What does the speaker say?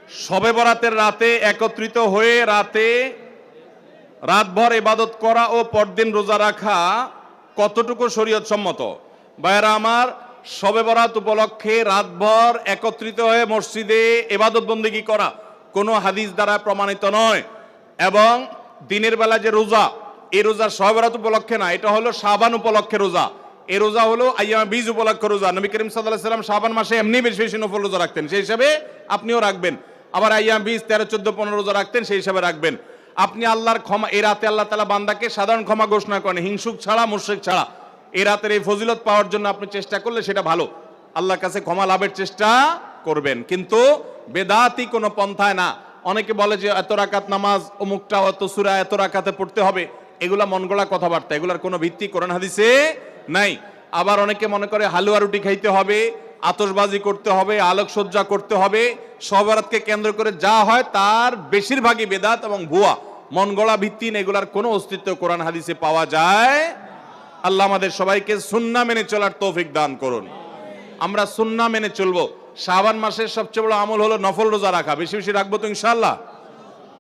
শবে বরাতের রাতে একত্রিত হয়ে রাতভর ইবাদত করা ও পরদিন রোজা রাখা কতটুকু শরীয়ত সম্মত? ভাইয়েরা আমার, শবে বরাত উপলক্ষে রাতভর একত্রিত হয়ে মসজিদে ইবাদত বন্দেগী করা কোনো হাদিস দ্বারা প্রমাণিত নয়। এবং দিনের বেলা যে রোজা, এই রোজা শবে বরাত উপলক্ষে না, এটা হলো শাবান উপলক্ষে রোজা। এই রোজা হলো আইয়ামে বীজ উপলক্ষে রোজা। নবী করিম সাল্লাল্লাহু আলাইহি ওয়াসাল্লাম শাবান মাসে এমনি বেশি বেশি নফল রোজা রাখতেন, সেই হিসাবে আপনিও রাখবেন। আবার আইয়াম বীজ 13, 14, 15 রোজা রাখতেন, সেই হিসাবে রাখবেন। আপনি আল্লাহর ক্ষমা, এই রাতে আল্লাহ তাআলা বান্দাকে সাধারণ ক্ষমা ঘোষণা করেন, হিংসুক ছাড়া, মুশরিক ছাড়া। এই রাতের এই ফজিলত পাওয়ার জন্য আপনি চেষ্টা করলে সেটা ভালো, আল্লাহর কাছে ক্ষমা লাভের চেষ্টা করবেন, কিন্তু বেদাতি কোনো পন্থায় না। অনেকে বলে যে এত রাকাত নামাজ, অমুকটা অত সূরা এত রাকাতে পড়তে হবে, এগুলা মন গড়া কথাবার্তা, এগুলার কোনো ভিত্তি কোরআন হাদিসে নাই। আবার অনেকে মনে করে হালুয়া রুটি খাইতে হবে, আতশবাজি করতে হবে, আলোকসজ্জা করতে হবে। শবে বরাতকে কেন্দ্র করে যা হয় তার বেশিরভাগই বেদাত এবং ভুয়া, মন গড়া ভিত্তিহীন, এগুলার কোনো অস্তিত্ব কোরআন হাদিসে পাওয়া যায়। আল্লাহ আমাদের সবাইকে সুন্নাহ মেনে চলার তৌফিক দান করুন। আমরা সুন্নাহ মেনে চলবো। শাবান মাসের সবচেয়ে বড় আমল হলো নফল রোজা রাখা। বেশি বেশি রাখবো তো ইনশাআল্লাহ।